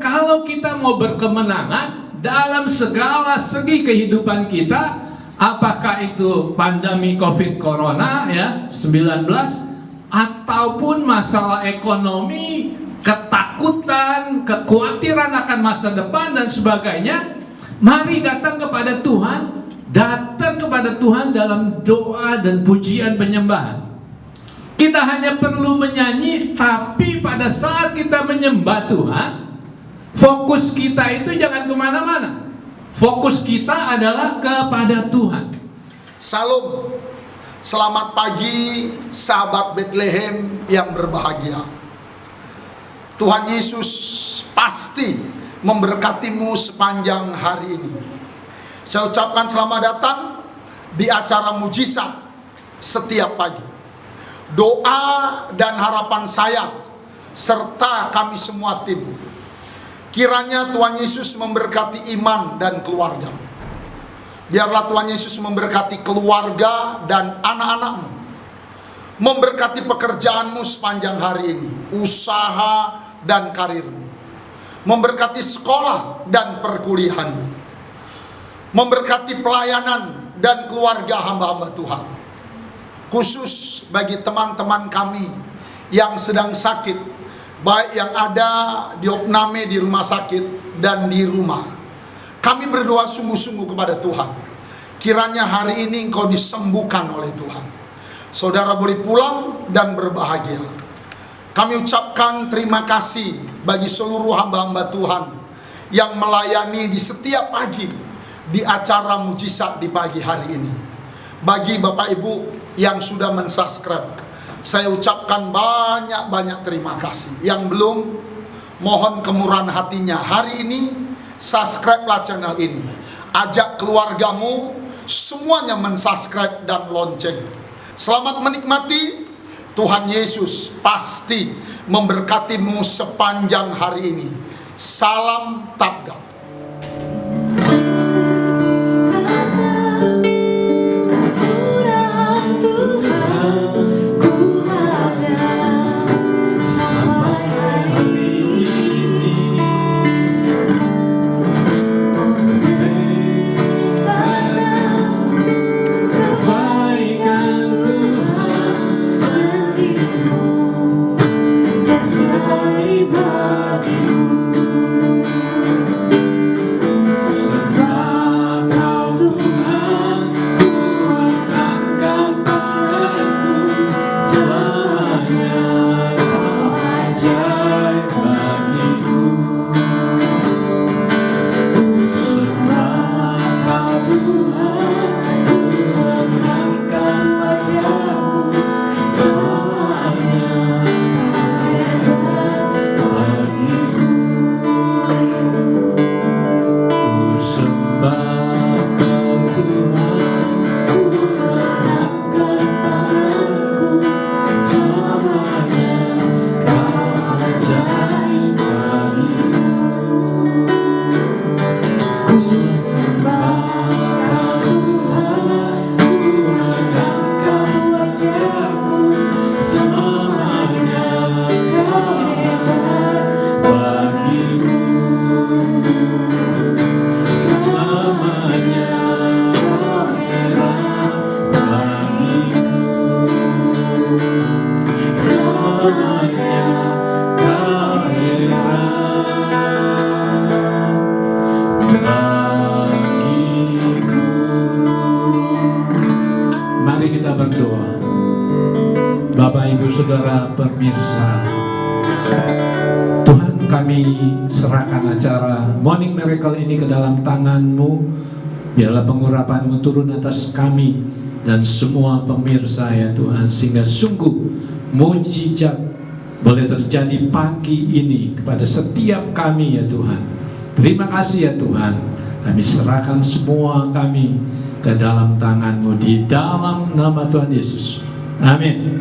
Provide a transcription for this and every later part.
kalau kita mau berkemenangan dalam segala segi kehidupan kita, apakah itu pandemi COVID Corona ya 19 ataupun masalah ekonomi, ketakutan, kekhawatiran akan masa depan dan sebagainya, mari datang kepada Tuhan, datang kepada Tuhan dalam doa dan pujian penyembahan. Kita hanya perlu menyanyi, tapi pada saat kita menyembah Tuhan, fokus kita itu jangan kemana-mana. Fokus kita adalah kepada Tuhan. Salam, selamat pagi sahabat Bethlehem yang berbahagia. Tuhan Yesus pasti memberkatimu sepanjang hari ini. Saya ucapkan selamat datang di acara mujizat setiap pagi. Doa dan harapan saya serta kami semua tim, kiranya Tuhan Yesus memberkati iman dan keluarga. Biarlah Tuhan Yesus memberkati keluarga dan anak-anakmu, memberkati pekerjaanmu sepanjang hari ini, usaha dan karirmu, memberkati sekolah dan perkuliahanmu, memberkati pelayanan dan keluarga hamba-hamba Tuhan. Khusus bagi teman-teman kami yang sedang sakit, baik yang ada di opname di rumah sakit dan di rumah. Kami berdoa sungguh-sungguh kepada Tuhan, kiranya hari ini engkau disembuhkan oleh Tuhan. Saudara boleh pulang dan berbahagia. Kami ucapkan terima kasih bagi seluruh hamba-hamba Tuhan yang melayani di setiap pagi di acara mujizat di pagi hari ini. Bagi Bapak Ibu yang sudah mensubscribe, saya ucapkan banyak-banyak terima kasih. Yang belum, mohon kemurahan hatinya, hari ini subscribe-lah channel ini. Ajak keluargamu semuanya mensubscribe dan lonceng. Selamat menikmati. Tuhan Yesus pasti memberkatimu sepanjang hari ini. Salam Tabga. Mari kita berdoa. Bapak, Ibu, Saudara, pemirsa, Tuhan, kami serahkan acara Morning Miracle ini ke dalam tangan-Mu. Biarlah pengurapan-Mu turun atas kami dan semua pemirsa ya Tuhan, sehingga sungguh mujizat boleh terjadi pagi ini kepada setiap kami ya Tuhan. Terima kasih ya Tuhan. Kami serahkan semua kami ke dalam tangan-Mu di dalam nama Tuhan Yesus. Amin.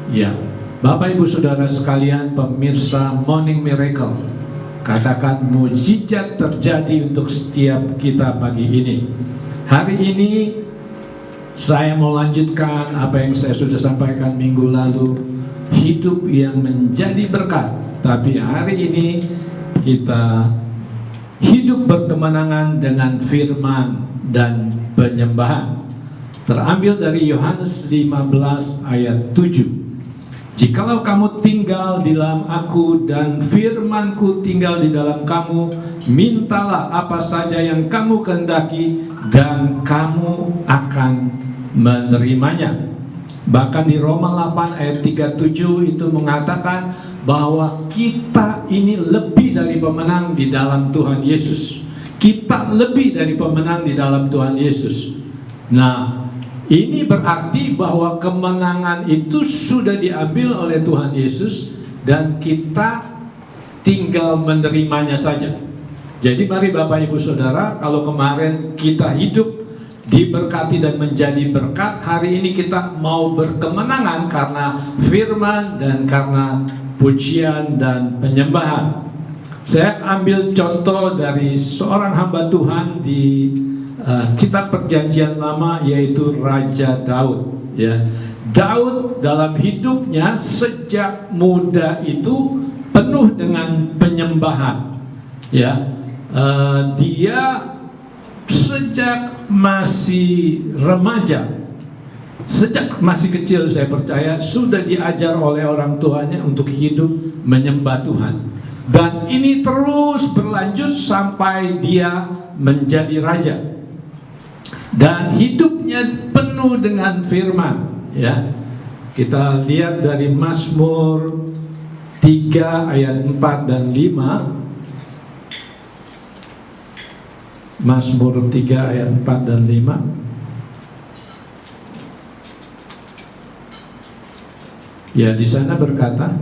Ya, Bapak Ibu Saudara sekalian, pemirsa Morning Miracle, katakan mujizat terjadi untuk setiap kita pagi ini. Hari ini saya mau lanjutkan apa yang saya sudah sampaikan minggu lalu, hidup yang menjadi berkat. Tapi hari ini kita hidup berkemenangan dengan firman dan penyembahan. Terambil dari Yohanes 15 ayat 7. Jikalau kamu tinggal di dalam aku dan firmanku tinggal di dalam kamu, mintalah apa saja yang kamu kehendaki dan kamu akan menerimanya. Bahkan di Roma 8 ayat 37 itu mengatakan bahwa kita ini lebih dari pemenang di dalam Tuhan Yesus. Kita lebih dari pemenang di dalam Tuhan Yesus. Nah, ini berarti bahwa kemenangan itu sudah diambil oleh Tuhan Yesus dan kita tinggal menerimanya saja. Jadi mari Bapak Ibu Saudara, kalau kemarin kita hidup diberkati dan menjadi berkat, hari ini kita mau berkemenangan karena firman dan karena pujian dan penyembahan. Saya ambil contoh dari seorang hamba Tuhan di kitab Perjanjian Lama, yaitu Raja Daud. Ya, Daud dalam hidupnya sejak muda itu penuh dengan penyembahan. Ya, dia sejak masih remaja, sejak masih kecil saya percaya sudah diajar oleh orang tuanya untuk hidup menyembah Tuhan. Dan ini terus berlanjut sampai dia menjadi raja. Dan hidupnya penuh dengan firman. Ya, kita lihat dari Mazmur 3 ayat 4 dan 5. Mazmur 3 ayat 4 dan 5. Ya, di sana berkata,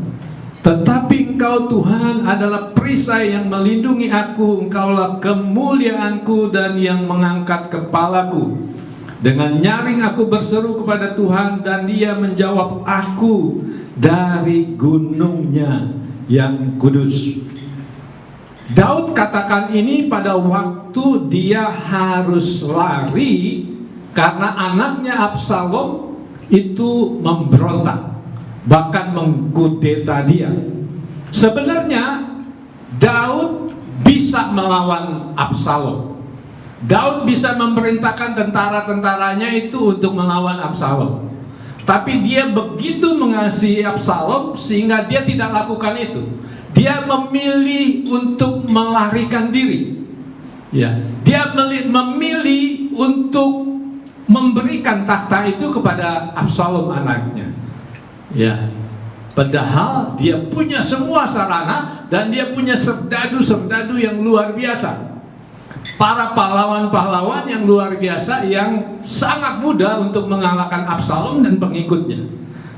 tetapi Engkau Tuhan adalah perisai yang melindungi aku, Engkaulah kemuliaanku dan yang mengangkat kepalaku. Dengan nyaring aku berseru kepada Tuhan dan Dia menjawab aku dari gunungnya yang kudus. Daud katakan ini pada waktu dia harus lari karena anaknya Absalom itu memberontak, bahkan mengkudeta dia. Sebenarnya Daud bisa melawan Absalom. Daud bisa memerintahkan tentara-tentaranya itu untuk melawan Absalom. Tapi dia begitu mengasihi Absalom sehingga dia tidak lakukan itu. Dia memilih untuk melarikan diri. Ya, dia memilih untuk memberikan takhta itu kepada Absalom anaknya. Ya, padahal dia punya semua sarana dan dia punya serdadu-serdadu yang luar biasa. Para pahlawan-pahlawan yang luar biasa yang sangat mudah untuk mengalahkan Absalom dan pengikutnya.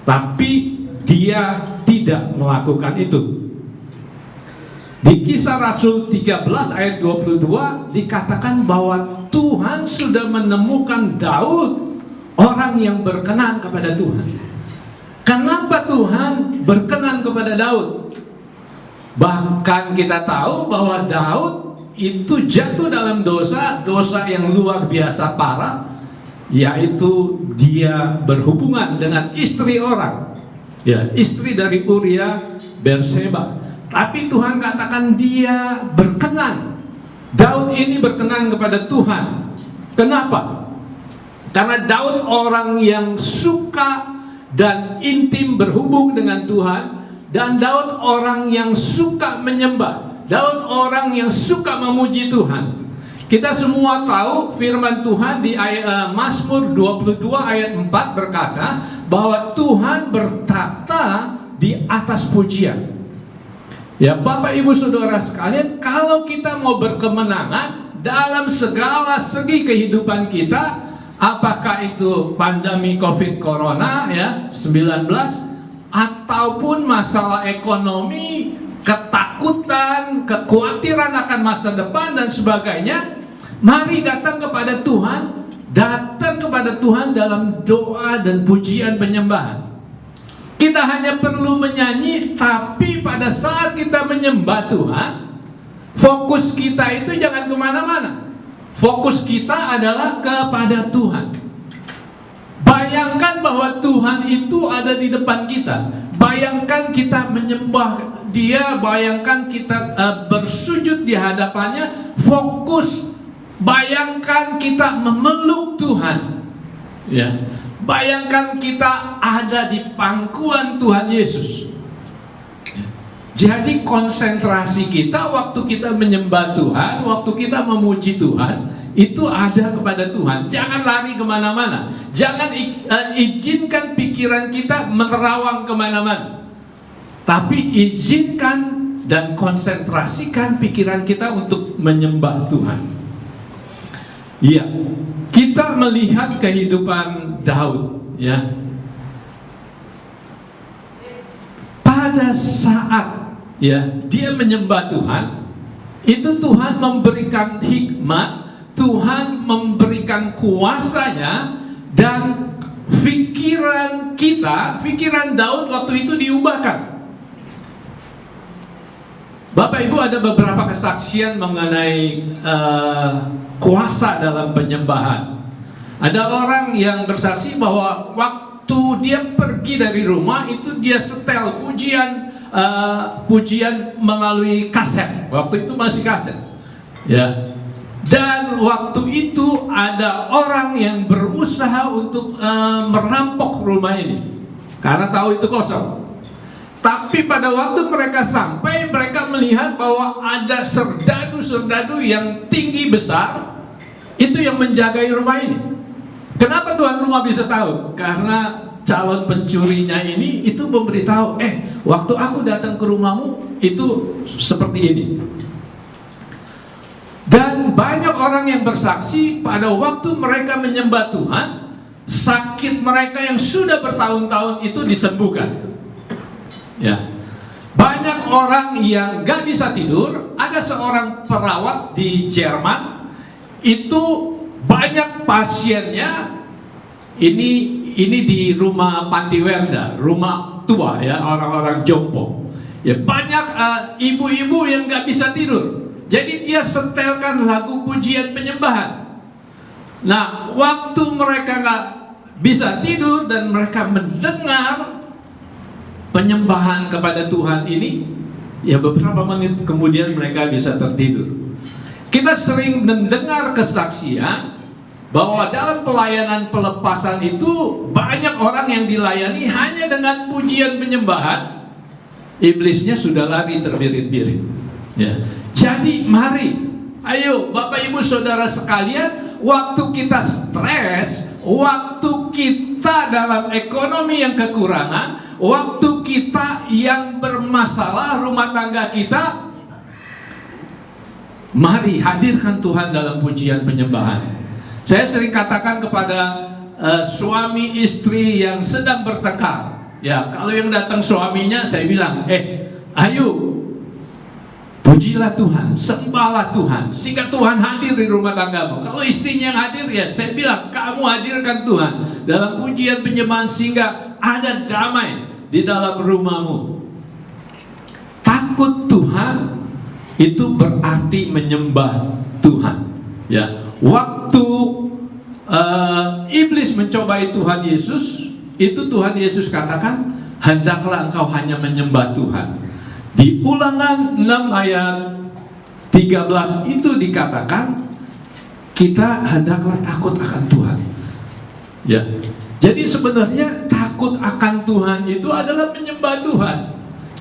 Tapi dia tidak melakukan itu. Di Kisah Rasul 13 ayat 22 dikatakan bahwa Tuhan sudah menemukan Daud orang yang berkenan kepada Tuhan. Kenapa Tuhan berkenan kepada Daud? Bahkan kita tahu bahwa Daud itu jatuh dalam dosa yang luar biasa parah, yaitu dia berhubungan dengan istri orang. Ya, istri dari Uria Berseba. Tapi Tuhan katakan dia berkenan. Daud ini berkenan kepada Tuhan. Kenapa? Karena Daud orang yang suka dan intim berhubung dengan Tuhan. Dan Daud orang yang suka menyembah. Daud orang yang suka memuji Tuhan. Kita semua tahu firman Tuhan di Mazmur 22 ayat 4 berkata bahwa Tuhan bertata di atas pujian. Ya, Bapak Ibu Saudara sekalian, kalau kita mau berkemenangan dalam segala segi kehidupan kita, apakah itu pandemi COVID Corona ya 19 ataupun masalah ekonomi, ketakutan, kekhawatiran akan masa depan dan sebagainya, mari datang kepada Tuhan, datang kepada Tuhan dalam doa dan pujian penyembahan. Kita hanya perlu menyanyi, tapi pada saat kita menyembah Tuhan, fokus kita itu jangan kemana-mana. Fokus kita adalah kepada Tuhan. Bayangkan bahwa Tuhan itu ada di depan kita. Bayangkan kita menyembah dia bayangkan kita bersujud di hadapannya, fokus, bayangkan kita memeluk Tuhan. Ya, bayangkan kita ada di pangkuan Tuhan Yesus. Jadi konsentrasi kita waktu kita menyembah Tuhan, waktu kita memuji Tuhan, itu ada kepada Tuhan. Jangan lari kemana-mana. Jangan izinkan pikiran kita menerawang kemana-mana. Tapi izinkan dan konsentrasikan pikiran kita untuk menyembah Tuhan. Iya, kita melihat kehidupan Daud, ya. Pada saat dia menyembah Tuhan, itu Tuhan memberikan hikmat, Tuhan memberikan kuasanya, dan pikiran kita, pikiran Daud waktu itu diubahkan. Bapak Ibu, ada beberapa kesaksian mengenai kuasa dalam penyembahan. Ada orang yang bersaksi bahwa waktu dia pergi dari rumah itu dia setel pujian melalui kaset. Waktu itu masih kaset, ya. Dan waktu itu ada orang yang berusaha untuk merampok rumah ini karena tahu itu kosong. Tapi pada waktu mereka sampai, mereka melihat bahwa ada serdadu-serdadu yang tinggi besar, itu yang menjagai rumah ini. Kenapa tuan rumah bisa tahu? Karena calon pencurinya ini itu memberitahu, waktu aku datang ke rumahmu itu seperti ini. Dan banyak orang yang bersaksi pada waktu mereka menyembah Tuhan, sakit mereka yang sudah bertahun-tahun itu disembuhkan. Ya, banyak orang yang gak bisa tidur. Ada seorang perawat di Jerman, itu banyak pasiennya. Ini di rumah Pantiwerda, rumah tua, ya, orang-orang jompo. Ya, banyak ibu-ibu yang gak bisa tidur. Jadi dia setelkan lagu pujian penyembahan. Nah, waktu mereka gak bisa tidur dan mereka mendengar penyembahan kepada Tuhan ini, ya beberapa menit kemudian mereka bisa tertidur. Kita sering mendengar kesaksian bahwa dalam pelayanan pelepasan itu banyak orang yang dilayani hanya dengan pujian penyembahan, iblisnya sudah lari terbirit-birit. Ya. Jadi mari, ayo Bapak Ibu Saudara sekalian, waktu kita stres, waktu kita dalam ekonomi yang kekurangan, waktu kita yang bermasalah rumah tangga kita, mari hadirkan Tuhan dalam pujian penyembahan. Saya sering katakan kepada suami istri yang sedang bertengkar, ya, kalau yang datang suaminya, saya bilang, ayo pujilah Tuhan, sembahlah Tuhan, sehingga Tuhan hadir di rumah tanggamu. Kalau istrinya yang hadir, ya saya bilang, kamu hadirkan Tuhan dalam pujian penyembahan sehingga ada damai di dalam rumahmu. Takut Tuhan itu berarti menyembah Tuhan. Ya, waktu iblis mencobai Tuhan Yesus, itu Tuhan Yesus katakan, hendaklah engkau hanya menyembah Tuhan. Di Ulangan 6 ayat 13 itu dikatakan, kita hendaklah takut akan Tuhan. Ya, jadi sebenarnya takut akan Tuhan itu adalah menyembah Tuhan.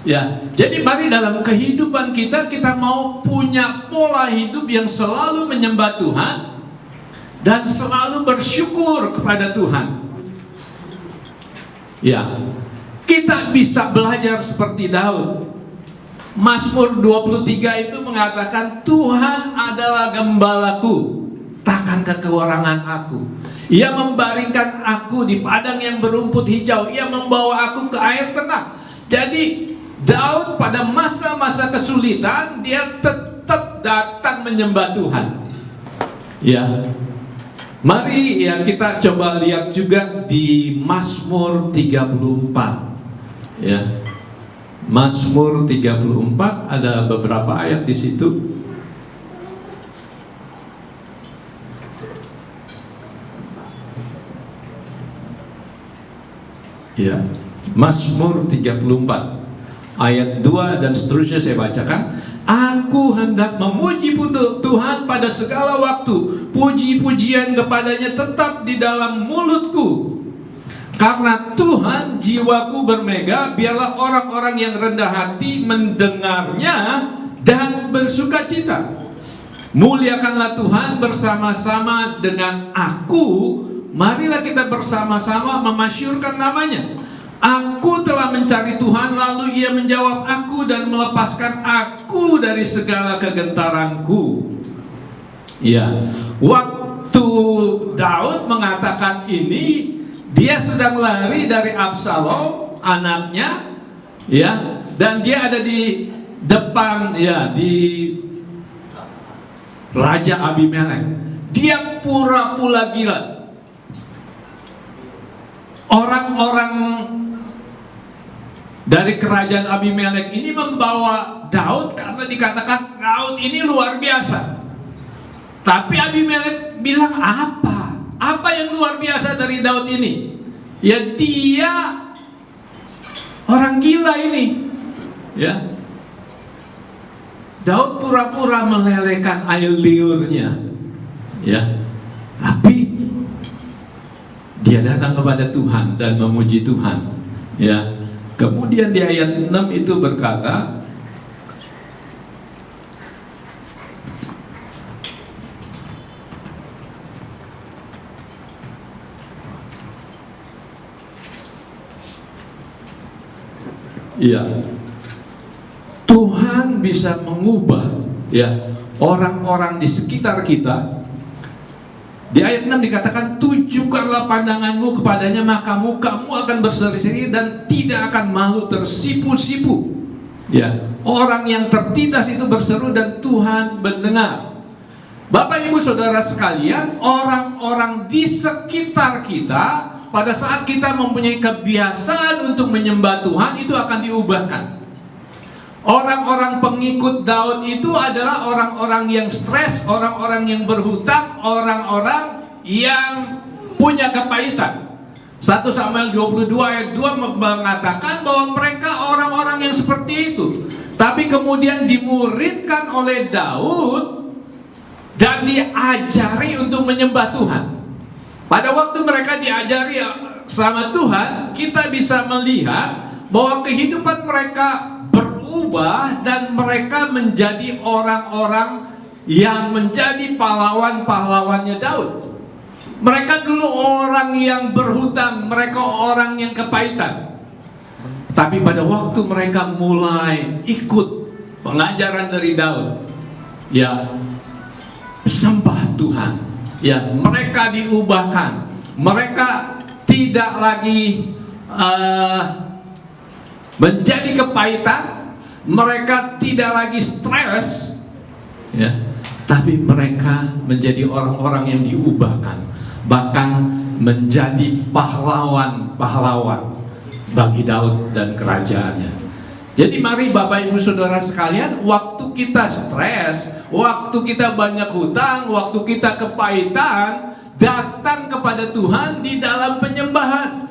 Ya, jadi mari dalam kehidupan kita mau punya pola hidup yang selalu menyembah Tuhan dan selalu bersyukur kepada Tuhan. Ya, kita bisa belajar seperti Daud. Mazmur 23 itu mengatakan, Tuhan adalah gembalaku, takkan kekurangan aku. Ia membaringkan aku di padang yang berumput hijau, ia membawa aku ke air tenang. Jadi Daud pada masa-masa kesulitan, dia tetap datang menyembah Tuhan. Ya, mari ya kita coba lihat juga di Mazmur 34. Ya, Mazmur 34 ada beberapa ayat di situ. Ya, Mazmur 34 ayat 2 dan seterusnya saya bacakan. Aku hendak memuji Tuhan pada segala waktu, puji-pujian kepadanya tetap di dalam mulutku. Karena Tuhan jiwaku bermega, biarlah orang-orang yang rendah hati mendengarnya dan bersuka cita. Muliakanlah Tuhan bersama-sama dengan aku. Marilah kita bersama-sama memasyurkan namanya. Aku telah mencari Tuhan, lalu Ia menjawab aku dan melepaskan aku dari segala kegentaranku. Ya, waktu Daud mengatakan ini, dia sedang lari dari Absalom, anaknya, ya, dan dia ada di depan, ya, di Raja Abimelek. Dia pura-pura gila. Orang-orang dari kerajaan Abimelek ini membawa Daud karena dikatakan Daud ini luar biasa. Tapi Abimelek bilang, apa yang luar biasa dari Daud ini? Ya, dia orang gila ini. Ya, Daud pura-pura melelehkan air liurnya. Ya, tapi dia datang kepada Tuhan dan memuji Tuhan. Ya. Kemudian di ayat 6 itu berkata, iya, Tuhan bisa mengubah, ya, orang-orang di sekitar kita. Di ayat 6 dikatakan, tujukanlah pandanganmu kepadanya, maka mukamu akan berseri-seri dan tidak akan malu tersipu-sipu. Ya, orang yang tertindas itu berseru dan Tuhan mendengar. Bapak Ibu Saudara sekalian, orang-orang di sekitar kita pada saat kita mempunyai kebiasaan untuk menyembah Tuhan, itu akan diubahkan. Orang-orang pengikut Daud itu adalah orang-orang yang stres, orang-orang yang berhutang, orang-orang yang punya kepahitan. 1 Samuel 22 ayat 2 mengatakan bahwa mereka orang-orang yang seperti itu. Tapi kemudian dimuridkan oleh Daud dan diajari untuk menyembah Tuhan. Pada waktu mereka diajari sama Tuhan, kita bisa melihat bahwa kehidupan mereka berubah dan mereka menjadi orang-orang yang menjadi pahlawan-pahlawannya Daud. Mereka dulu orang yang berhutang, mereka orang yang kepahitan. Tapi pada waktu mereka mulai ikut pengajaran dari Daud, ya, sembah Tuhan, ya, mereka diubahkan. Mereka tidak lagi menjadi kepahitan. Mereka tidak lagi stres, ya, tapi mereka menjadi orang-orang yang diubahkan, bahkan menjadi pahlawan-pahlawan bagi Daud dan kerajaannya. Jadi mari Bapak Ibu Saudara sekalian, waktu kita stres, waktu kita banyak hutang, waktu kita kepahitan, datang kepada Tuhan di dalam penyembahan.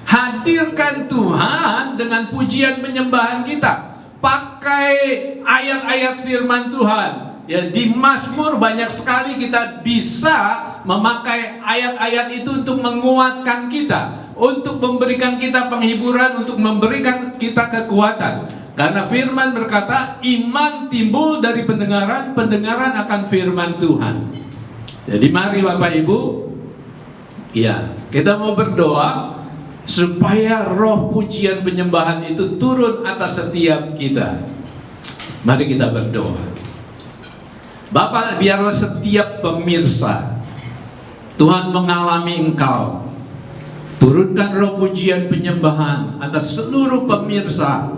Hadirkan Tuhan dengan pujian penyembahan kita. Pakai ayat-ayat firman Tuhan. Ya, di Mazmur banyak sekali kita bisa memakai ayat-ayat itu untuk menguatkan kita, untuk memberikan kita penghiburan, untuk memberikan kita kekuatan. Karena firman berkata, iman timbul dari pendengaran, pendengaran akan firman Tuhan. Jadi mari Bapak Ibu, ya, kita mau berdoa supaya roh pujian penyembahan itu turun atas setiap kita. Mari kita berdoa. Bapak, biarlah setiap pemirsa Tuhan mengalami Engkau. Turunkan roh pujian penyembahan atas seluruh pemirsa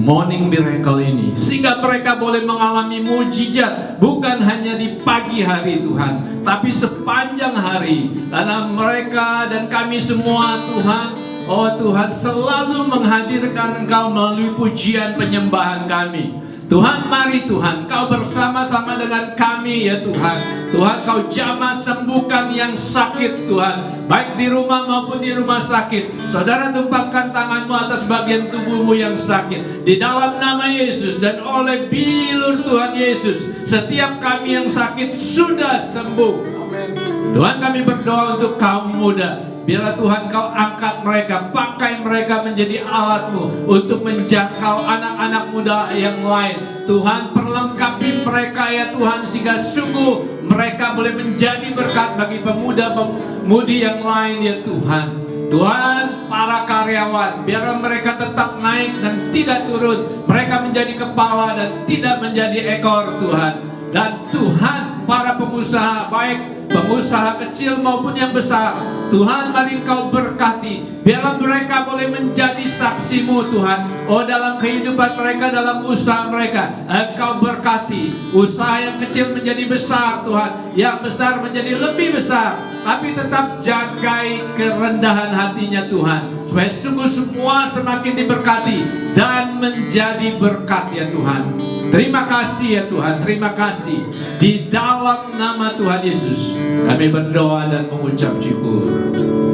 Morning Miracle ini, sehingga mereka boleh mengalami mujizat bukan hanya di pagi hari Tuhan, tapi sepanjang hari. Karena mereka dan kami semua Tuhan, oh Tuhan, selalu menghadirkan Engkau melalui pujian penyembahan kami. Tuhan, mari Tuhan, Kau bersama-sama dengan kami ya Tuhan. Tuhan, Kau jamah sembuhkan yang sakit Tuhan, baik di rumah maupun di rumah sakit. Saudara, tumpahkan tanganmu atas bagian tubuhmu yang sakit, di dalam nama Yesus, dan oleh bilur Tuhan Yesus, setiap kami yang sakit sudah sembuh. Amin. Tuhan, kami berdoa untuk kaum muda. Biarlah Tuhan Kau angkat mereka, pakai mereka menjadi alat-Mu untuk menjangkau anak-anak muda yang lain. Tuhan, perlengkapi mereka ya Tuhan, sehingga sungguh mereka boleh menjadi berkat bagi pemuda-pemudi yang lain ya Tuhan. Tuhan, para karyawan, biarlah mereka tetap naik dan tidak turun. Mereka menjadi kepala dan tidak menjadi ekor Tuhan. Dan Tuhan, para pengusaha, baik pengusaha kecil maupun yang besar, Tuhan, mari Kau berkati. Biarlah mereka boleh menjadi saksi-Mu Tuhan. Oh, dalam kehidupan mereka, dalam usaha mereka, Engkau berkati. Usaha yang kecil menjadi besar Tuhan, yang besar menjadi lebih besar. Tapi tetap jagai kerendahan hatinya Tuhan, supaya sungguh semua semakin diberkati dan menjadi berkat ya Tuhan. Terima kasih ya Tuhan, terima kasih. Di dalam nama Tuhan Yesus kami berdoa dan mengucap syukur.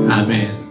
Amin.